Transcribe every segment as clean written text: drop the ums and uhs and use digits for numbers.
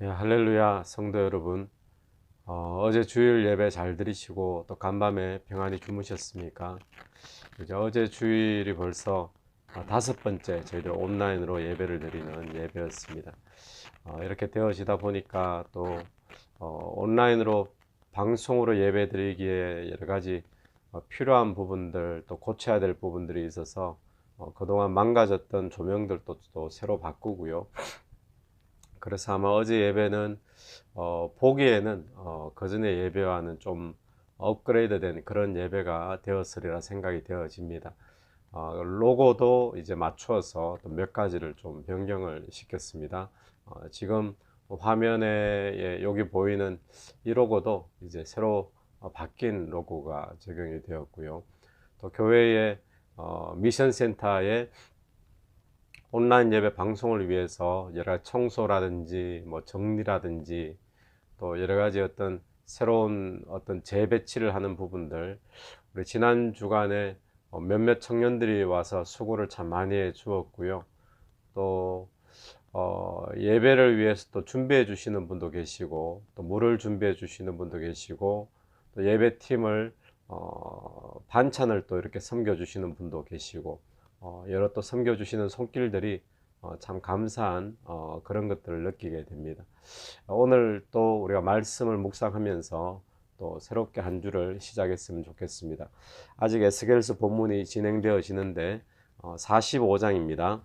예, 할렐루야 성도 여러분, 어제 주일 예배 잘 드리시고 또 간밤에 평안히 주무셨습니까? 이제 어제 주일이 벌써 다섯 번째 저희들 온라인으로 예배를 드리는 예배였습니다. 이렇게 되어지다 보니까 또 온라인으로 방송으로 예배 드리기에 여러 가지 필요한 부분들 또 고쳐야 될 부분들이 있어서 그동안 망가졌던 조명들도 또 새로 바꾸고요. 그래서 아마 어제 예배는 보기에는 그전의 예배와는 좀 업그레이드된 그런 예배가 되었으리라 생각이 되어집니다. 로고도 이제 맞추어서 또 몇 가지를 좀 변경을 시켰습니다. 지금 화면에 여기 보이는 이 로고도 이제 새로 바뀐 로고가 적용이 되었고요. 또 교회의 미션 센터에 온라인 예배 방송을 위해서 여러 가지 청소라든지 뭐 정리라든지 또 여러 가지 어떤 새로운 어떤 재배치를 하는 부분들, 우리 지난 주간에 몇몇 청년들이 와서 수고를 참 많이 해 주었고요. 또 예배를 위해서 또 준비해 주시는 분도 계시고 또 물을 준비해 주시는 분도 계시고 또 예배팀을 반찬을 또 이렇게 섬겨 주시는 분도 계시고 여러 또 섬겨 주시는 손길들이 참 감사한 그런 것들을 느끼게 됩니다. 오늘 또 우리가 말씀을 묵상하면서 또 새롭게 한 주를 시작했으면 좋겠습니다. 아직 에스겔서 본문이 진행되어지는데 45장입니다.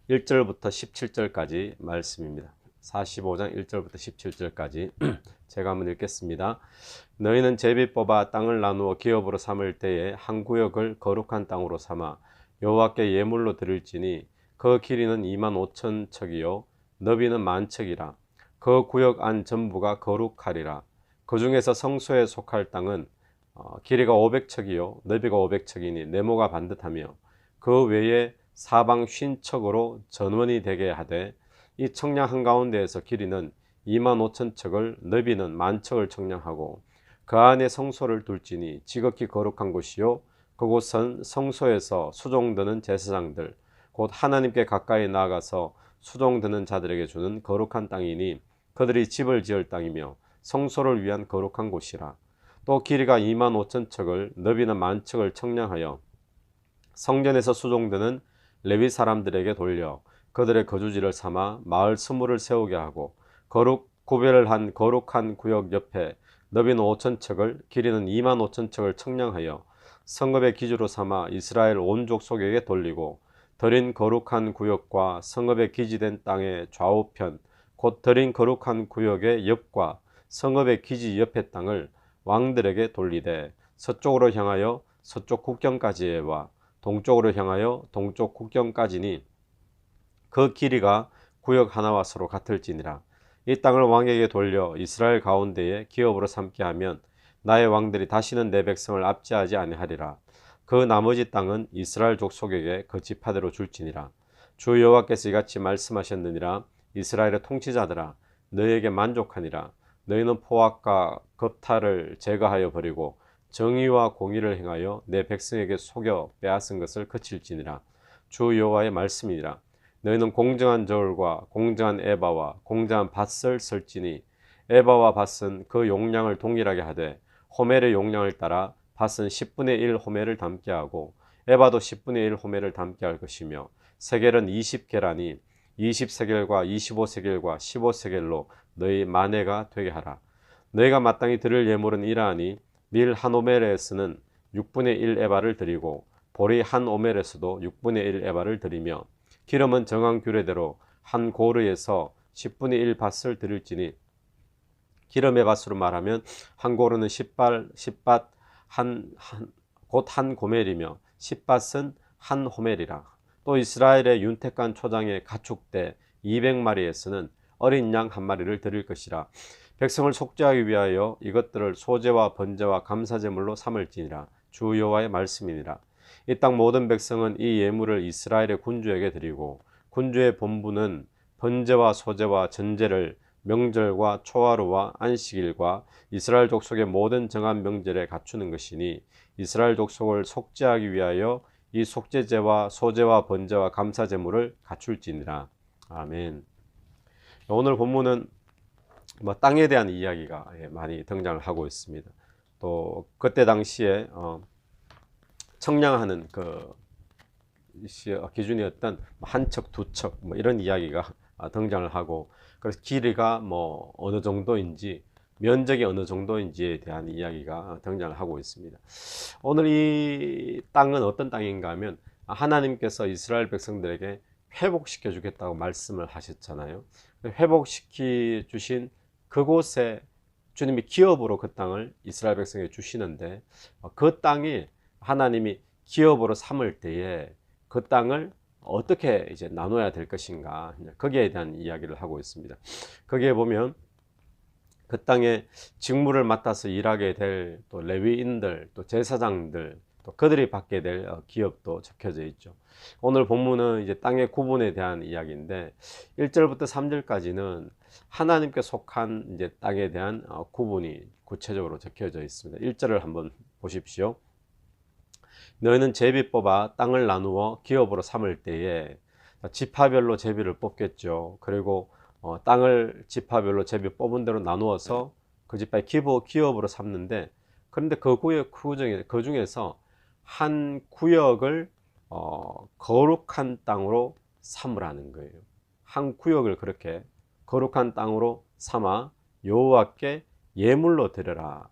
1절부터 17절까지 말씀입니다. 45장 1절부터 17절까지 제가 한번 읽겠습니다. 너희는 제비 뽑아 땅을 나누어 기업으로 삼을 때에 한 구역을 거룩한 땅으로 삼아 여호와께 예물로 드릴지니 그 길이는 25,000척이요 너비는 10,000척이라. 그 구역 안 전부가 거룩하리라. 그 중에서 성소에 속할 땅은 길이가 500척이요 너비가 500척이니 네모가 반듯하며 그 외에 사방 50척으로 전원이 되게 하되 이 청량 한가운데에서 길이는 25,000척을 너비는 10,000척을 청량하고 그 안에 성소를 둘지니 지극히 거룩한 곳이요 그곳은 성소에서 수종드는 제사장들 곧 하나님께 가까이 나아가서 수종드는 자들에게 주는 거룩한 땅이니 그들이 집을 지을 땅이며 성소를 위한 거룩한 곳이라. 또 길이가 25,000척을 너비는 10,000척을 청량하여 성전에서 수종드는 레위 사람들에게 돌려 그들의 거주지를 삼아 마을 스물을 세우게 하고 구별을 한 거룩한 구역 옆에 너비는 5,000척을 길이는 25,000척을 청량하여 성읍의 기주로 삼아 이스라엘 온 족속에게 돌리고 드린 거룩한 구역과 성읍의 기지된 땅의 좌우편 곧 드린 거룩한 구역의 옆과 성읍의 기지 옆의 땅을 왕들에게 돌리되 서쪽으로 향하여 서쪽 국경까지와 동쪽으로 향하여 동쪽 국경까지니 그 길이가 구역 하나와 서로 같을지니라. 이 땅을 왕에게 돌려 이스라엘 가운데에 기업으로 삼게 하면 나의 왕들이 다시는 내 백성을 압제하지 아니하리라. 그 나머지 땅은 이스라엘 족속에게 그 지파대로 줄지니라. 주 여호와께서 이같이 말씀하셨느니라. 이스라엘의 통치자들아 너희에게 만족하니라. 너희는 포악과 겁탈을 제거하여 버리고 정의와 공의를 행하여 내 백성에게 속여 빼앗은 것을 그칠지니라. 주 여호와의 말씀이니라. 너희는 공정한 저울과 공정한 에바와 공정한 밭을 설지니 에바와 밭은 그 용량을 동일하게 하되 호멜의 용량을 따라 밭은 10분의 1 호멜을 담게 하고 에바도 10분의 1 호멜을 담게 할 것이며 세겔은 20계라니 20세겔과 25세겔과 15세겔로 너희 만회가 되게 하라. 너희가 마땅히 드릴 예물은 이러하니 밀 한 오멜에서는 6분의 1 에바를 드리고 보리 한 오멜에서도 6분의 1 에바를 드리며 기름은 정한 규례대로 한 고르에서 10분의 1 밭을 드릴지니 기름의 밭으로 말하면 한 고르는 10밭 곧 한 고멜이며 10밭은 한 호멜이라. 또 이스라엘의 윤택한 초장의 가축대 200마리에서는 어린 양 한 마리를 드릴 것이라. 백성을 속죄하기 위하여 이것들을 소제와 번제와 감사제물로 삼을지니라. 주 여호와의 말씀이니라. 이 땅 모든 백성은 이 예물을 이스라엘의 군주에게 드리고 군주의 본부는 번제와 소제와 전제를 명절과 초하루와 안식일과 이스라엘 족속의 모든 정한 명절에 갖추는 것이니 이스라엘 족속을 속죄하기 위하여 이 속죄제와 소제와 번제와 감사제물을 갖출지니라. 아멘. 오늘 본문은 뭐 땅에 대한 이야기가 많이 등장을 하고 있습니다. 또 그때 당시에 청량하는 그 기준이었던 한 척, 두 척, 뭐 이런 이야기가 등장을 하고, 그래서 길이가 뭐 어느 정도인지, 면적이 어느 정도인지에 대한 이야기가 등장을 하고 있습니다. 오늘 이 땅은 어떤 땅인가 하면, 하나님께서 이스라엘 백성들에게 회복시켜 주겠다고 말씀을 하셨잖아요. 회복시켜 주신 그곳에 주님이 기업으로 그 땅을 이스라엘 백성에게 주시는데, 그 땅이 하나님이 기업으로 삼을 때에 그 땅을 어떻게 이제 나눠야 될 것인가, 거기에 대한 이야기를 하고 있습니다. 거기에 보면 그 땅에 직무를 맡아서 일하게 될 또 레위인들, 또 제사장들, 또 그들이 받게 될 기업도 적혀져 있죠. 오늘 본문은 이제 땅의 구분에 대한 이야기인데 1절부터 3절까지는 하나님께 속한 이제 땅에 대한 구분이 구체적으로 적혀져 있습니다. 1절을 한번 보십시오. 너희는 제비 뽑아 땅을 나누어 기업으로 삼을 때에, 지파별로 제비를 뽑겠죠. 그리고 땅을 지파별로 제비 뽑은 대로 나누어서 그 지파의 기업으로 삼는데, 그런데 그 중에서 한 구역을 거룩한 땅으로 삼으라는 거예요. 한 구역을 그렇게 거룩한 땅으로 삼아 여호와께 예물로 드려라.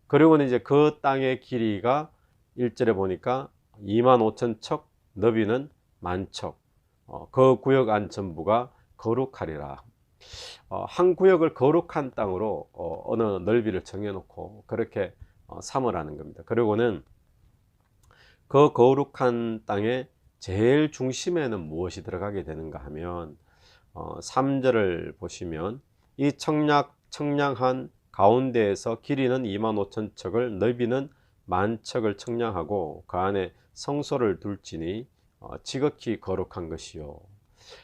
그리고는 이제 그 땅의 길이가 1절에 보니까 25,000척, 너비는 10,000척. 그 구역 안 전부가 거룩하리라. 한 구역을 거룩한 땅으로 어느 넓이를 정해놓고 그렇게 삼으라는 겁니다. 그리고는 그 거룩한 땅의 제일 중심에는 무엇이 들어가게 되는가 하면 3절을 보시면 이 청량한 가운데에서 길이는 25,000척을, 넓이는 10,000척을 청량하고 그 안에 성소를 둘지니 지극히 거룩한 것이요.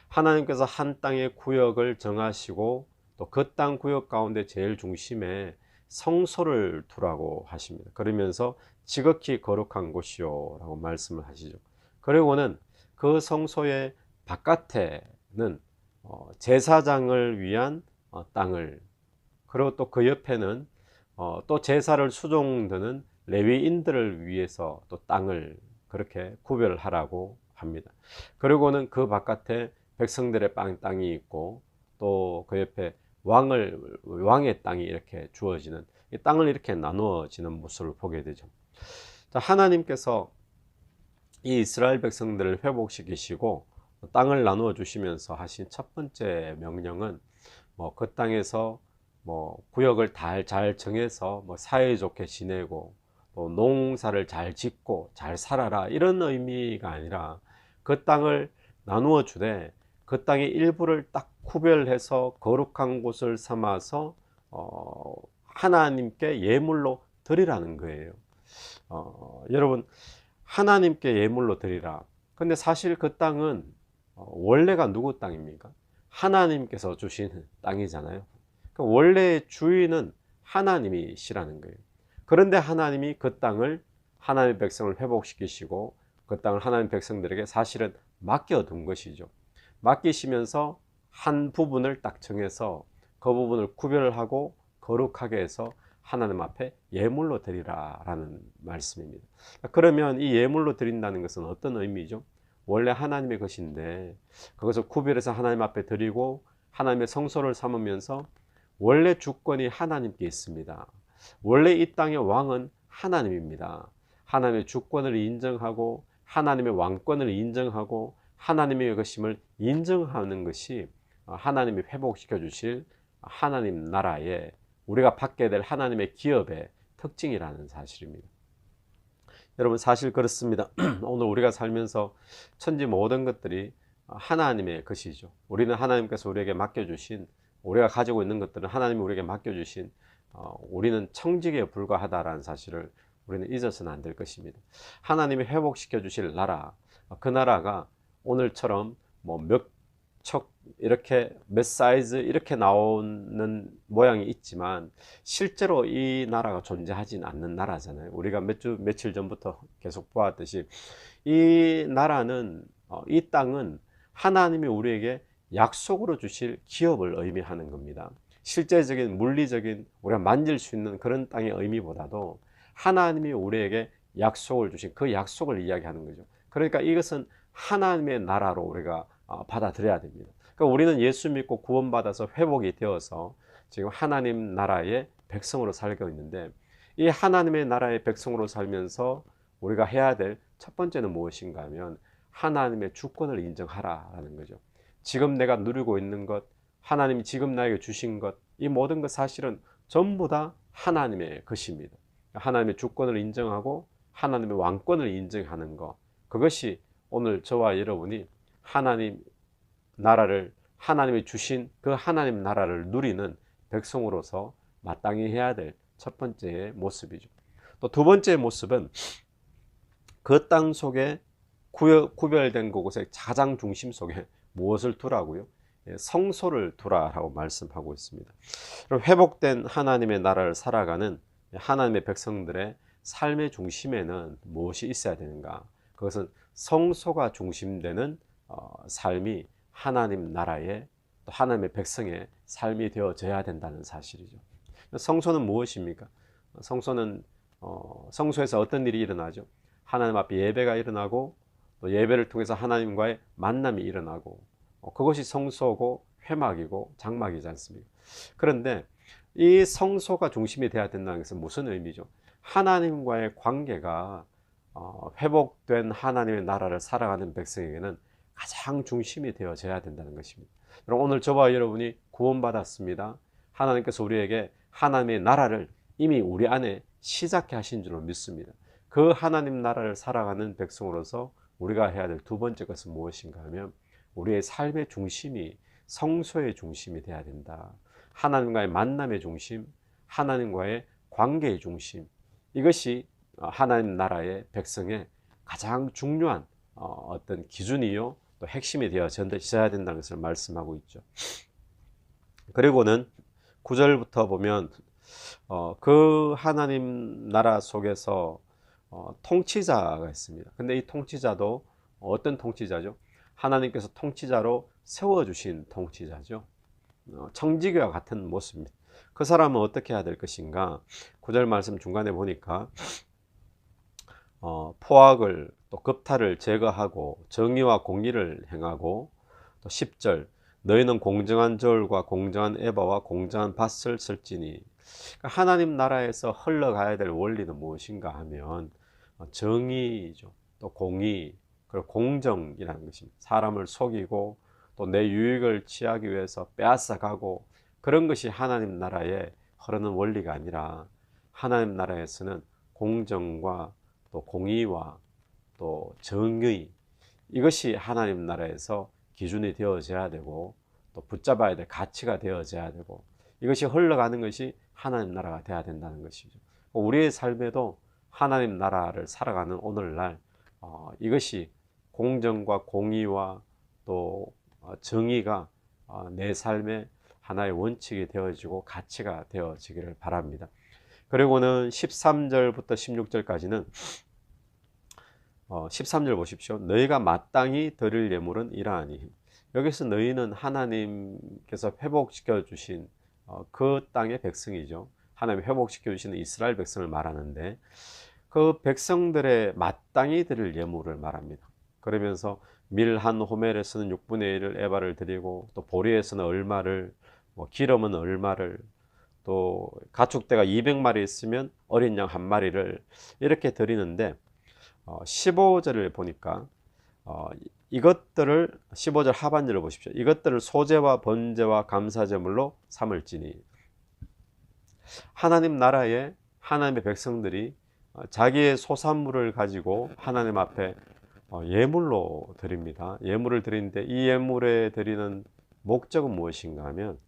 하나님께서 한 땅의 구역을 정하시고 또 그 땅 구역 가운데 제일 중심에 성소를 두라고 하십니다. 그러면서 지극히 거룩한 곳이요 라고 말씀을 하시죠. 그리고는 그 성소의 바깥에는 제사장을 위한 땅을, 그리고 또 그 옆에는 또 제사를 수종드는 레위인들을 위해서 또 땅을 그렇게 구별을 하라고 합니다. 그리고는 그 바깥에 백성들의 땅이 있고 또 그 옆에 왕의 땅이 이렇게 주어지는, 이 땅을 이렇게 나누어지는 모습을 보게 되죠. 자, 하나님께서 이 이스라엘 백성들을 회복시키시고 땅을 나누어 주시면서 하신 첫 번째 명령은 그 땅에서 구역을 잘 정해서 사이좋게 지내고 또 농사를 잘 짓고 잘 살아라, 이런 의미가 아니라 그 땅을 나누어 주되 그 땅의 일부를 딱 구별해서 거룩한 곳을 삼아서 하나님께 예물로 드리라는 거예요. 여러분, 하나님께 예물로 드리라. 근데 사실 그 땅은 원래가 누구 땅입니까? 하나님께서 주신 땅이잖아요. 그러니까 원래의 주인은 하나님이시라는 거예요. 그런데 하나님이 그 땅을, 하나님의 백성을 회복시키시고 그 땅을 하나님의 백성들에게 사실은 맡겨둔 것이죠. 맡기시면서 한 부분을 딱 정해서 그 부분을 구별을 하고 거룩하게 해서 하나님 앞에 예물로 드리라 라는 말씀입니다. 그러면 이 예물로 드린다는 것은 어떤 의미죠? 원래 하나님의 것인데 그것을 구별해서 하나님 앞에 드리고 하나님의 성소를 삼으면서 원래 주권이 하나님께 있습니다. 원래 이 땅의 왕은 하나님입니다. 하나님의 주권을 인정하고 하나님의 왕권을 인정하고 하나님의 것임을 인정하는 것이 하나님이 회복시켜 주실 하나님 나라에 우리가 받게 될 하나님의 기업의 특징이라는 사실입니다. 여러분, 사실 그렇습니다. 오늘 우리가 살면서 천지 모든 것들이 하나님의 것이죠. 우리는 하나님께서 우리에게 맡겨주신, 우리가 가지고 있는 것들은 하나님이 우리에게 맡겨주신, 우리는 청지기에 불과하다라는 사실을 우리는 잊어서는 안 될 것입니다. 하나님이 회복시켜 주실 나라, 그 나라가 오늘처럼 몇 척 이렇게 몇 사이즈 이렇게 나오는 모양이 있지만 실제로 이 나라가 존재하진 않는 나라잖아요. 우리가 며칠 전부터 계속 보았듯이 이 나라는, 이 땅은 하나님이 우리에게 약속으로 주실 기업을 의미하는 겁니다. 실제적인 물리적인 우리가 만질 수 있는 그런 땅의 의미보다도 하나님이 우리에게 약속을 주신 그 약속을 이야기하는 거죠. 그러니까 이것은 하나님의 나라로 우리가 받아들여야 됩니다. 그러니까 우리는 예수 믿고 구원받아서 회복이 되어서 지금 하나님 나라의 백성으로 살고 있는데, 이 하나님의 나라의 백성으로 살면서 우리가 해야 될 첫 번째는 무엇인가 하면 하나님의 주권을 인정하라라는 거죠. 지금 내가 누리고 있는 것, 하나님이 지금 나에게 주신 것, 이 모든 것 사실은 전부 다 하나님의 것입니다. 하나님의 주권을 인정하고 하나님의 왕권을 인정하는 것, 그것이 오늘 저와 여러분이 하나님 나라를, 하나님이 주신 그 하나님 나라를 누리는 백성으로서 마땅히 해야 될 첫 번째 모습이죠. 또 두 번째 모습은 그 땅 속에 구별된 그곳의 가장 중심 속에 무엇을 두라고요? 성소를 두라라고 말씀하고 있습니다. 회복된 하나님의 나라를 살아가는 하나님의 백성들의 삶의 중심에는 무엇이 있어야 되는가? 그것은 성소가 중심되는 삶이 하나님 나라의, 또 하나님의 백성의 삶이 되어져야 된다는 사실이죠. 성소는 무엇입니까? 성소는 성소에서 어떤 일이 일어나죠? 하나님 앞에 예배가 일어나고, 또 예배를 통해서 하나님과의 만남이 일어나고, 그것이 성소고 회막이고 장막이지 않습니까? 그런데 이 성소가 중심이 되어야 된다는 것은 무슨 의미죠? 하나님과의 관계가 회복된 하나님의 나라를 살아가는 백성에게는 가장 중심이 되어져야 된다는 것입니다. 오늘 저와 여러분이 구원받았습니다. 하나님께서 우리에게 하나님의 나라를 이미 우리 안에 시작해 하신 줄로 믿습니다. 그 하나님 나라를 살아가는 백성으로서 우리가 해야 될 두 번째 것은 무엇인가 하면 우리의 삶의 중심이 성소의 중심이 되어야 된다. 하나님과의 만남의 중심, 하나님과의 관계의 중심, 이것이 하나님 나라의 백성의 가장 중요한 어떤 기준이요 또 핵심이 되어져야 된다는 것을 말씀하고 있죠. 그리고는 9절부터 보면 그 하나님 나라 속에서 통치자가 있습니다. 근데 이 통치자도 어떤 통치자죠? 하나님께서 통치자로 세워주신 통치자죠. 청지기와 같은 모습입니다. 그 사람은 어떻게 해야 될 것인가? 9절 말씀 중간에 보니까 포악을 또 급탈을 제거하고 정의와 공의를 행하고, 또 10절 너희는 공정한 저울과 공정한 에바와 공정한 밭을 쓸지니, 하나님 나라에서 흘러가야 될 원리는 무엇인가 하면 정의죠. 또 공의, 그리고 공정이라는 것입니다. 사람을 속이고 또 내 유익을 취하기 위해서 빼앗아가고, 그런 것이 하나님 나라에 흐르는 원리가 아니라 하나님 나라에서는 공정과 또 공의와 또 정의, 이것이 하나님 나라에서 기준이 되어져야 되고 또 붙잡아야 될 가치가 되어져야 되고, 이것이 흘러가는 것이 하나님 나라가 되어야 된다는 것이죠. 우리의 삶에도 하나님 나라를 살아가는 오늘날 이것이 공정과 공의와 또 정의가 내 삶의 하나의 원칙이 되어지고 가치가 되어지기를 바랍니다. 그리고는 13절부터 16절까지는 13절 보십시오. 너희가 마땅히 드릴 예물은 이러하니, 여기서 너희는 하나님께서 회복시켜 주신 그 땅의 백성이죠. 하나님 회복시켜 주시는 이스라엘 백성을 말하는데, 그 백성들의 마땅히 드릴 예물을 말합니다. 그러면서 밀 한 호멜에서는 6분의 1을 에바를 드리고, 또 보리에서는 얼마를, 기름은 얼마를, 또 가축대가 200마리 있으면 어린 양 한 마리를 이렇게 드리는데, 15절을 보니까 이것들을, 15절 하반절을 보십시오. 이것들을 소제와 번제와 감사제물로 삼을지니, 하나님 나라의 하나님의 백성들이 자기의 소산물을 가지고 하나님 앞에 예물로 드립니다. 예물을 드리는데, 이 예물에 드리는 목적은 무엇인가 하면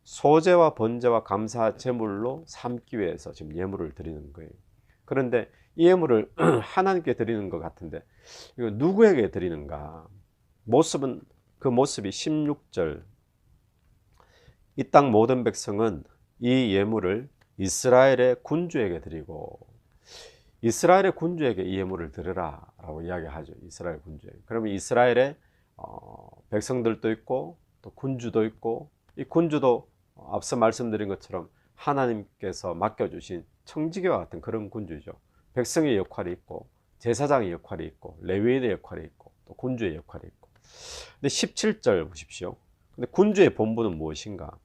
소제와 번제와 감사 제물로 삼기 위해서 지금 예물을 드리는 거예요. 그런데 이 예물을 하나님께 드리는 것 같은데, 이거 누구에게 드리는가? 그 모습이 16절, 이 땅 모든 백성은 이 예물을 이스라엘의 군주에게 드리고, 이스라엘의 군주에게 이 예물을 드리라 라고 이야기하죠. 이스라엘 군주에게. 그러면 이스라엘의 백성들도 있고 또 군주도 있고, 이 군주도 앞서 말씀드린 것처럼 하나님께서 맡겨주신 청지기와 같은 그런 군주죠. 백성의 역할이 있고 제사장의 역할이 있고 레위인의 역할이 있고 또 군주의 역할이 있고. 근데 17절 보십시오. 근데 군주의 본분은 무엇인가?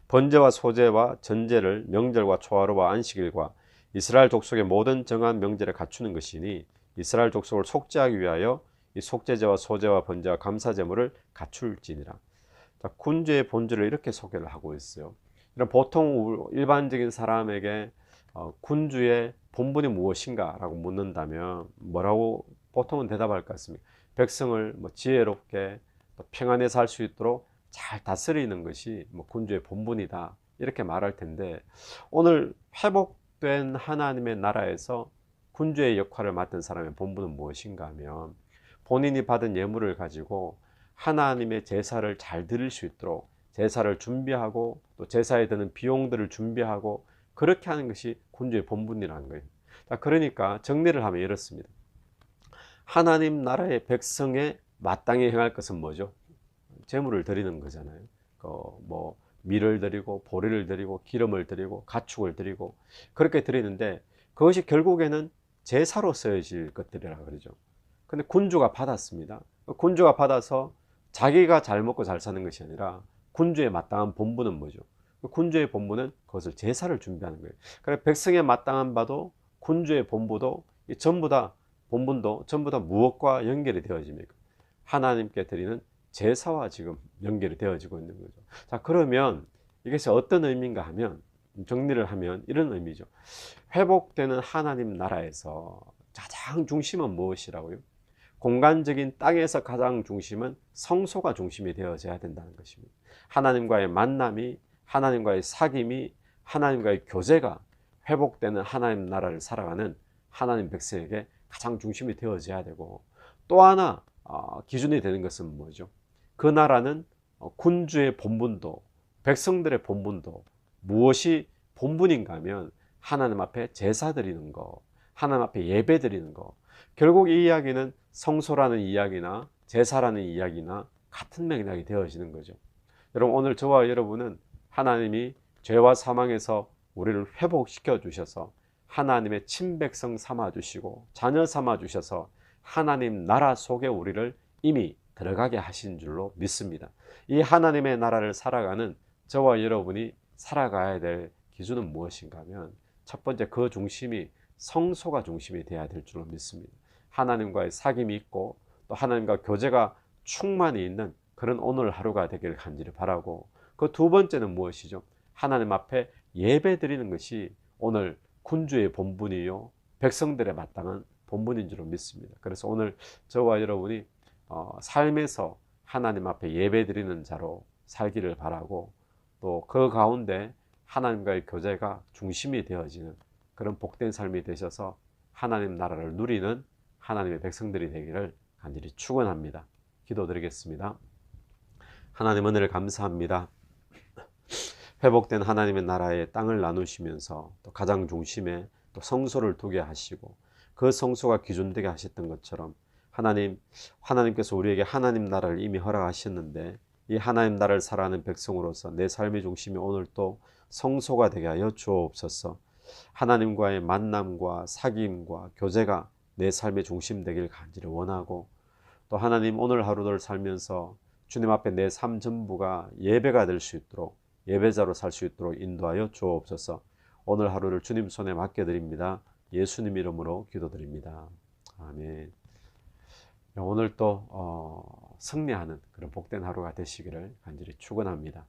번제와 소제와 전제를 명절과 초하루와 안식일과 이스라엘 족속의 모든 정한 명절에 갖추는 것이니 이스라엘 족속을 속죄하기 위하여 이 속죄제와 소제와 번제와 감사제물을 갖출지니라. 자, 군주의 본질을 이렇게 소개를 하고 있어요. 보통 일반적인 사람에게 군주의 본분이 무엇인가 라고 묻는다면 뭐라고 보통은 대답할 것 같습니다. 백성을 지혜롭게 평안에 살 수 있도록 잘 다스리는 것이 군주의 본분이다, 이렇게 말할 텐데, 오늘 회복된 하나님의 나라에서 군주의 역할을 맡은 사람의 본분은 무엇인가 하면, 본인이 받은 예물을 가지고 하나님의 제사를 잘 드릴 수 있도록 제사를 준비하고 또 제사에 드는 비용들을 준비하고 그렇게 하는 것이 군주의 본분이라는 거예요. 그러니까 정리를 하면 이렇습니다. 하나님 나라의 백성에 마땅히 행할 것은 뭐죠? 제물을 드리는 거잖아요. 밀을 드리고 보리를 드리고 기름을 드리고 가축을 드리고 그렇게 드리는데, 그것이 결국에는 제사로 쓰여질 것들이라 그러죠. 근데 군주가 받았습니다. 군주가 받아서 자기가 잘 먹고 잘 사는 것이 아니라 군주의 마땅한 본분은 뭐죠? 군주의 본분은 그것을 제사를 준비하는 거예요. 그래서 백성의 마땅한 바도 군주의 본분도 전부 다 본분도 전부 다 무엇과 연결이 되어집니까? 하나님께 드리는 제사와 지금 연결이 되어지고 있는 거죠. 자, 그러면 이것이 어떤 의미인가 하면, 정리를 하면 이런 의미죠. 회복되는 하나님 나라에서 가장 중심은 무엇이라고요? 공간적인 땅에서 가장 중심은 성소가 중심이 되어져야 된다는 것입니다. 하나님과의 만남이, 하나님과의 사귐이, 하나님과의 교제가 회복되는 하나님 나라를 살아가는 하나님 백성에게 가장 중심이 되어져야 되고, 또 하나 기준이 되는 것은 뭐죠? 그 나라는 군주의 본분도 백성들의 본분도 무엇이 본분인가 하면 하나님 앞에 제사 드리는 거, 하나님 앞에 예배 드리는 거. 결국 이 이야기는 성소라는 이야기나 제사라는 이야기나 같은 맥락이 되어지는 거죠. 여러분, 오늘 저와 여러분은 하나님이 죄와 사망에서 우리를 회복시켜 주셔서 하나님의 친백성 삼아 주시고 자녀 삼아 주셔서 하나님 나라 속에 우리를 이미 들어가게 하신 줄로 믿습니다. 이 하나님의 나라를 살아가는 저와 여러분이 살아가야 될 기준은 무엇인가 하면, 첫 번째 그 중심이 성소가 중심이 되어야 될 줄로 믿습니다. 하나님과의 사귐이 있고 또 하나님과 교제가 충만히 있는 그런 오늘 하루가 되기를 간절히 바라고, 그 두 번째는 무엇이죠? 하나님 앞에 예배 드리는 것이 오늘 군주의 본분이요 백성들의 마땅한 본분인 줄로 믿습니다. 그래서 오늘 저와 여러분이 삶에서 하나님 앞에 예배 드리는 자로 살기를 바라고, 또 그 가운데 하나님과의 교제가 중심이 되어지는 그런 복된 삶이 되셔서 하나님 나라를 누리는 하나님의 백성들이 되기를 간절히 축원합니다. 기도드리겠습니다. 하나님, 은혜를 감사합니다. 회복된 하나님의 나라의 땅을 나누시면서 또 가장 중심에 또 성소를 두게 하시고 그 성소가 기준되게 하셨던 것처럼, 하나님께서 우리에게 하나님 나라를 이미 허락하셨는데, 이 하나님 나라를 살아가는 백성으로서 내 삶의 중심이 오늘 또 성소가 되게 하여 주옵소서. 하나님과의 만남과 사귐과 교제가 내 삶의 중심 되길 간절히 원하고, 또 하나님, 오늘 하루를 살면서 주님 앞에 내 삶 전부가 예배가 될 수 있도록, 예배자로 살 수 있도록 인도하여 주옵소서. 오늘 하루를 주님 손에 맡겨드립니다. 예수님 이름으로 기도드립니다. 아멘. 오늘 또 승리하는 그런 복된 하루가 되시기를 간절히 축원합니다.